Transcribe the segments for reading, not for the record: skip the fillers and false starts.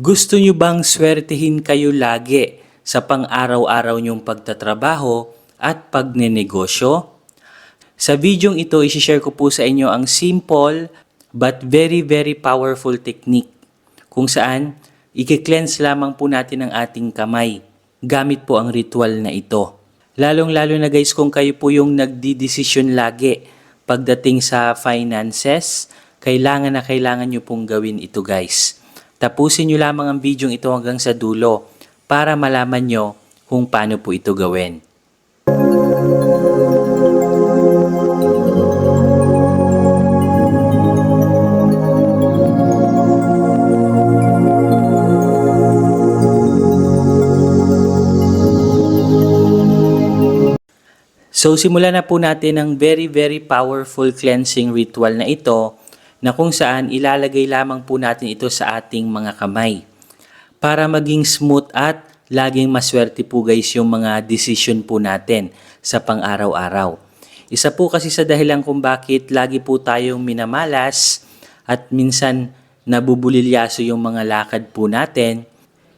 Gusto nyo bang swertihin kayo lagi sa pang-araw-araw nyong pagtatrabaho at pagnenegosyo? Sa videong ito, isishare ko po sa inyo ang simple but very powerful technique kung saan i-cleanse lamang po natin ang ating kamay gamit po ang ritual na ito. Lalong-lalo na guys kung kayo po yung nagdidesisyon lagi pagdating sa finances, kailangan na kailangan nyo pong gawin ito guys. Tapusin nyo lamang ang video ito hanggang sa dulo para malaman nyo kung paano po ito gawin. So simulan na po natin ang very powerful cleansing ritual na ito na kung saan ilalagay lamang po natin ito sa ating mga kamay para maging smooth at laging maswerte po guys yung mga decision po natin sa pang-araw-araw. Isa po kasi sa dahilan kung bakit lagi po tayong minamalas at minsan nabubulilyaso yung mga lakad po natin,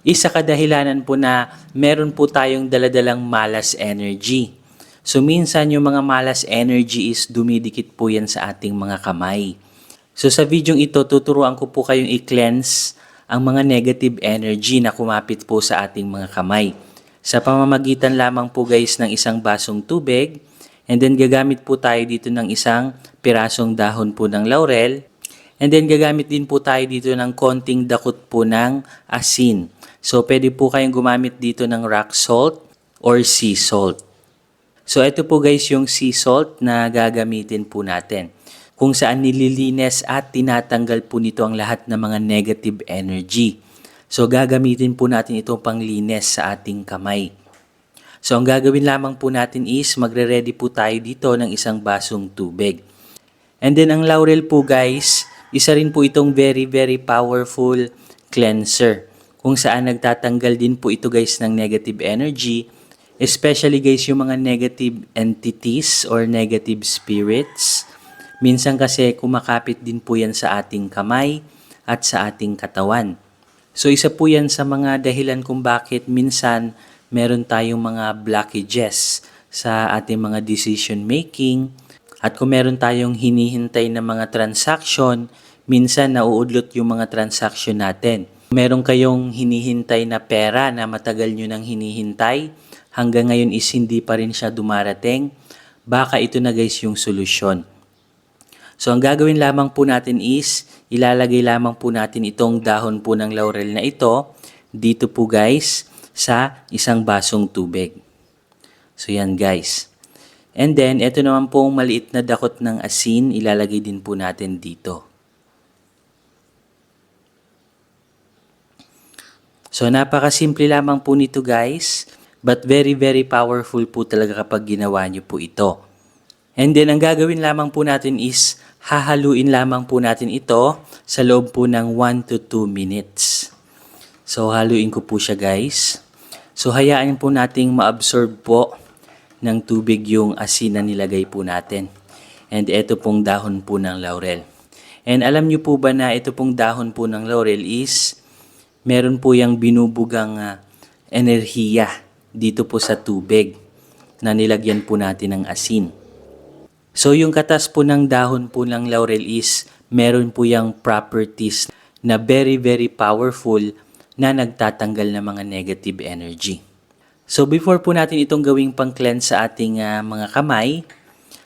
isa kadahilanan po na meron po tayong daladalang malas energy. So minsan yung mga malas energy is dumidikit po yan sa ating mga kamay. So sa videong ito, tuturuan ko po kayong i-cleanse ang mga negative energy na kumapit po sa ating mga kamay. Sa pamamagitan lamang po guys ng isang basong tubig, and then gagamit po tayo dito ng isang pirasong dahon po ng laurel, and then gagamit din po tayo dito ng konting dakot po ng asin. So pwede po kayong gumamit dito ng rock salt or sea salt. So ito po guys yung sea salt na gagamitin po natin. Kung saan nililinis at tinatanggal po nito ang lahat ng mga negative energy. So gagamitin po natin itong panglinis sa ating kamay. So ang gagawin lamang po natin is magre-ready po tayo dito ng isang basong tubig. And then ang laurel po guys, isa rin po itong very powerful cleanser. Kung saan nagtatanggal din po ito guys ng negative energy. Especially guys yung mga negative entities or negative spirits. Minsan kasi kumakapit din po yan sa ating kamay at sa ating katawan. So isa po yan sa mga dahilan kung bakit minsan meron tayong mga blockages sa ating mga decision making. At kung meron tayong hinihintay na mga transaction, minsan nauudlot yung mga transaction natin. Meron kayong hinihintay na pera na matagal nyo nang hinihintay, hanggang ngayon is hindi pa rin siya dumarating, baka ito na guys yung solusyon. So ang gagawin lamang po natin is, ilalagay lamang po natin itong dahon po ng laurel na ito, dito po guys, sa isang basong tubig. So yan guys. And then, ito naman pong maliit na dakot ng asin, ilalagay din po natin dito. So napakasimple lamang po nito guys. But very powerful po talaga kapag ginawa nyo po ito. And then, ang gagawin lamang po natin is, hahaluin lamang po natin ito sa loob po ng 1 to 2 minutes. So, haluin ko po siya guys. So, hayaan po nating ma-absorb po ng tubig yung asin na nilagay po natin. And ito pong dahon po ng laurel. And alam nyo po ba na ito pong dahon po ng laurel is, meron po yung binubugang enerhiya dito po sa tubig na nilagyan po natin ng asin. So yung katas po ng dahon po ng laurel is meron po yung properties na very powerful na nagtatanggal ng mga negative energy. So before po natin itong gawing pang-cleanse sa ating mga kamay,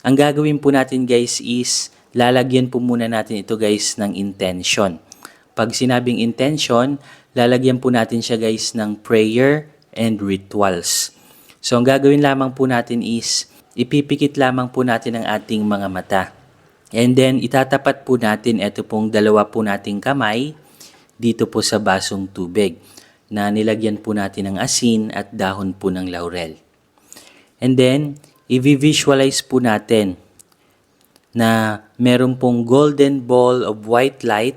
ang gagawin po natin guys is lalagyan po muna natin ito guys ng intention. Pag sinabing intention, lalagyan po natin siya guys ng prayer and rituals. So ang gagawin lamang po natin is ipipikit lamang po natin ang ating mga mata. And then itatapat po natin ito pong dalawa po nating kamay dito po sa basong tubig na nilagyan po natin ng asin at dahon po ng laurel. And then i-visualize po natin na meron pong golden ball of white light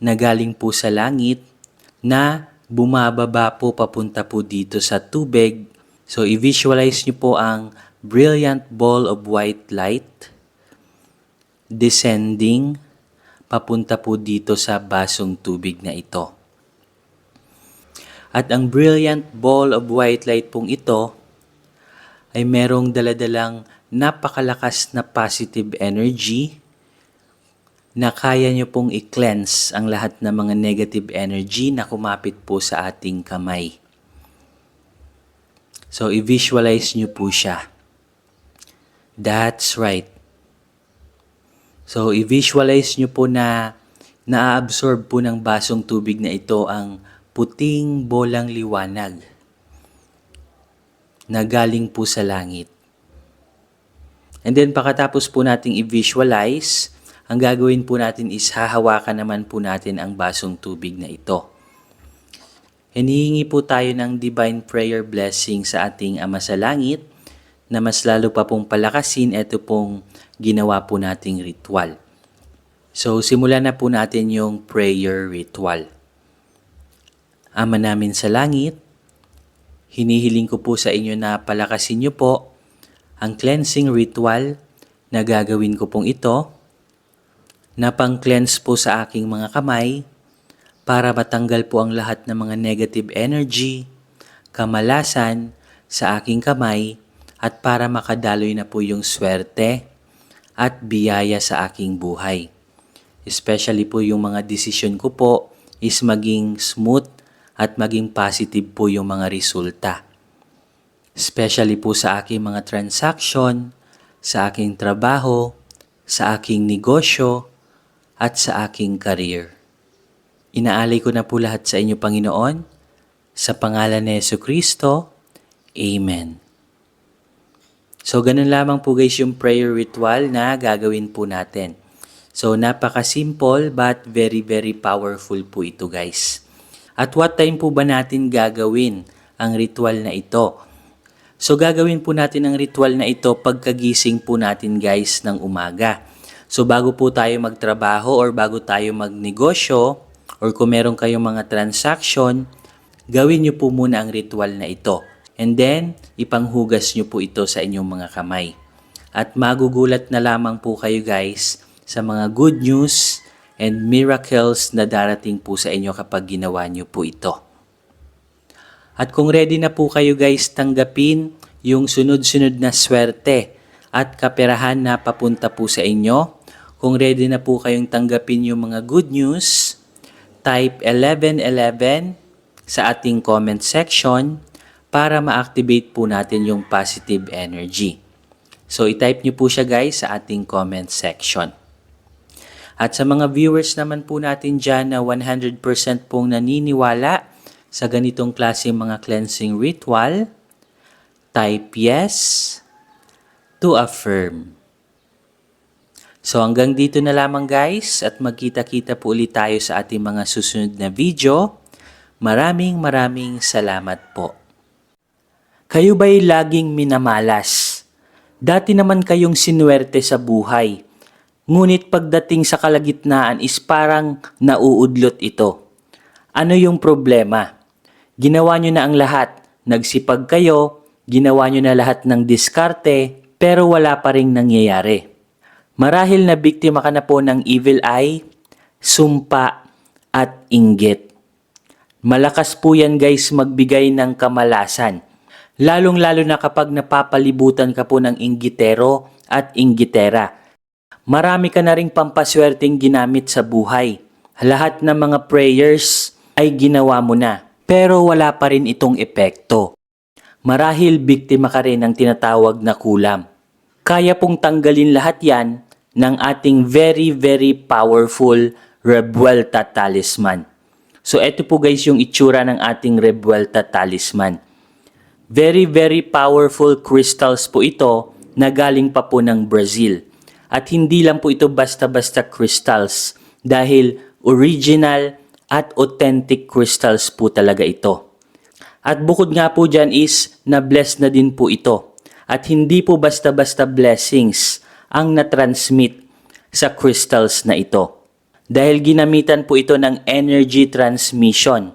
na galing po sa langit na bumababa po papunta po dito sa tubig. So i-visualize nyo po ang brilliant ball of white light descending papunta po dito sa basong tubig na ito. At ang brilliant ball of white light pong ito ay merong daladalang napakalakas na positive energy na kaya nyo pong i-cleanse ang lahat ng mga negative energy na kumapit po sa ating kamay. So, i-visualize nyo po siya. That's right. So, i-visualize nyo po na na-absorb po ng basong tubig na ito ang puting bolang liwanag na galing po sa langit. And then, pagkatapos po nating i-visualize, ang gagawin po natin is hahawakan naman po natin ang basong tubig na ito. Hinihingi po tayo ng divine prayer blessing sa ating Ama sa Langit na mas lalo pa pong palakasin ito pong ginawa po nating ritual. So, simulan na po natin yung prayer ritual. Ama namin sa langit, hinihiling ko po sa inyo na palakasin niyo po ang cleansing ritual na gagawin ko pong ito na pang-cleanse po sa aking mga kamay para matanggal po ang lahat ng mga negative energy, kamalasan sa aking kamay at para makadaloy na po yung swerte at biyaya sa aking buhay. Especially po yung mga desisyon ko po is maging smooth at maging positive po yung mga resulta. Especially po sa aking mga transaction, sa aking trabaho, sa aking negosyo, at sa aking career. Inaalay ko na po lahat sa inyo, Panginoon, sa pangalan ni Jesucristo. Amen. So, ganun lamang po guys yung prayer ritual na gagawin po natin. So, napaka-simple but very, very powerful po ito guys. At what time po ba natin gagawin ang ritual na ito? So, gagawin po natin ang ritual na ito pagkagising po natin guys ng umaga. So, bago po tayo magtrabaho or bago tayo magnegosyo or kung meron kayong mga transaction, gawin nyo po muna ang ritual na ito. And then, ipanghugas nyo po ito sa inyong mga kamay. At magugulat na lamang po kayo guys sa mga good news and miracles na darating po sa inyo kapag ginawa nyo po ito. At kung ready na po kayo guys tanggapin yung sunod-sunod na swerte at kaperahan na papunta po sa inyo, kung ready na po kayong tanggapin yung mga good news, type 1111 sa ating comment section para ma-activate po natin yung positive energy. So, i-type nyo po siya guys sa ating comment section. At sa mga viewers naman po natin dyan na 100% pong naniniwala sa ganitong klaseng mga cleansing ritual, type yes to affirm. So hanggang dito na lamang guys at magkita-kita po ulit tayo sa ating mga susunod na video. Maraming salamat po. Kayo ba'y laging minamalas? Dati naman kayong sinuwerte sa buhay. Ngunit pagdating sa kalagitnaan is parang nauudlot ito. Ano yung problema? Ginawa nyo na ang lahat. Nagsipag kayo, ginawa nyo na lahat ng diskarte, pero wala pa ring nangyayari. Marahil na biktima ka na po ng evil eye, sumpa, at inggit. Malakas po yan guys magbigay ng kamalasan. Lalong-lalo na kapag napapalibutan ka po ng inggitero at inggitera. Marami ka na ring pampaswerteng ginamit sa buhay. Lahat ng mga prayers ay ginawa mo na, pero wala pa rin itong epekto. Marahil biktima ka rin ng tinatawag na kulam. Kaya pong tanggalin lahat yan ng ating very, very powerful Revuelta Talisman. So, eto po guys yung itsura ng ating Revuelta Talisman. Very, very powerful crystals po ito na galing pa po ng Brazil. At hindi lang po ito basta-basta crystals dahil original at authentic crystals po talaga ito. At bukod nga po dyan is na-bless na din po ito. At hindi po basta-basta blessings ang na-transmit sa crystals na ito. Dahil ginamitan po ito ng energy transmission.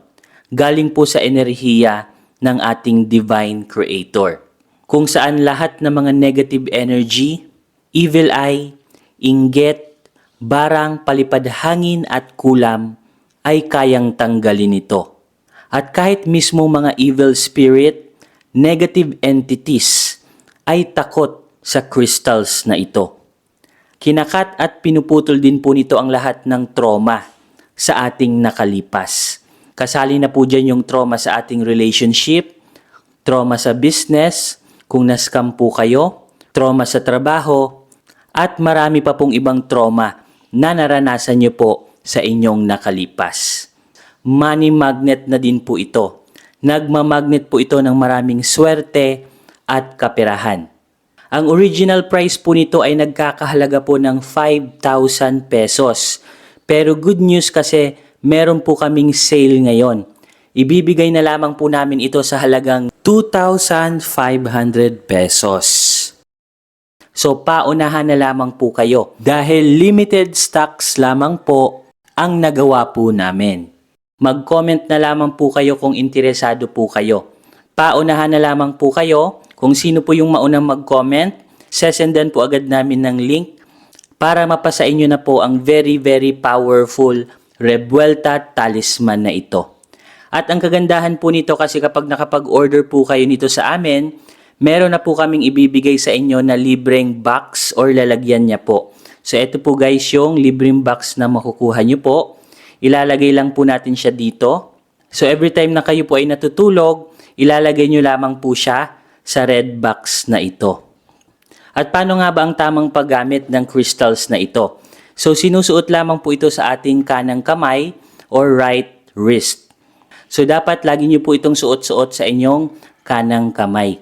Galing po sa enerhiya ng ating Divine Creator. Kung saan lahat ng mga negative energy, evil eye, inggit, barang, palipad hangin at kulam ay kayang tanggalin ito. At kahit mismo mga evil spirit, negative entities ay takot sa crystals na ito. Kinakat at pinuputol din po nito ang lahat ng trauma sa ating nakalipas. Kasali na po dyan yung trauma sa ating relationship, trauma sa business, kung na-scam po kayo, trauma sa trabaho, at marami pa pong ibang trauma na naranasan nyo po sa inyong nakalipas. Money magnet na din po ito. Nagmamagnet po ito ng maraming swerte at kaperahan. Ang original price po nito ay nagkakahalaga po ng 5,000 pesos. Pero good news kasi meron po kaming sale ngayon. Ibibigay na lamang po namin ito sa halagang 2,500 pesos. So paunahan na lamang po kayo dahil limited stocks lamang po ang nagawa po namin. Mag-comment na lamang po kayo kung interesado po kayo. Paunahan na lamang po kayo kung sino po yung maunang mag-comment. Sesendan po agad namin ng link para mapasa inyo na po ang very very powerful Revuelta Talisman na ito. At ang kagandahan po nito kasi kapag nakapag-order po kayo nito sa amin, meron na po kaming ibibigay sa inyo na libreng box or lalagyan niya po. So ito po guys yung libreng box na makukuha nyo po. Ilalagay lang po natin siya dito. So every time na kayo po ay natutulog, ilalagay nyo lamang po siya sa red box na ito. At paano nga ba ang tamang paggamit ng crystals na ito? So sinusuot lamang po ito sa ating kanang kamay or right wrist. So dapat lagi nyo po itong suot-suot sa inyong kanang kamay.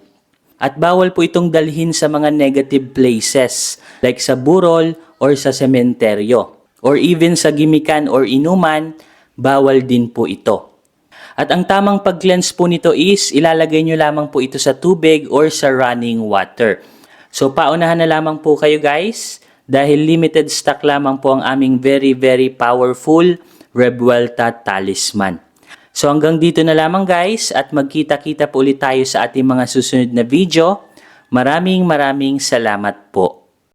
At bawal po itong dalhin sa mga negative places like sa burol or sa sementeryo. Or even sa gimikan or inuman, bawal din po ito. At ang tamang pag-cleanse po nito is ilalagay nyo lamang po ito sa tubig or sa running water. So paunahan na lamang po kayo guys dahil limited stock lamang po ang aming very very powerful Revuelta Talisman. So hanggang dito na lamang guys at magkita-kita po ulit tayo sa ating mga susunod na video. Maraming salamat po.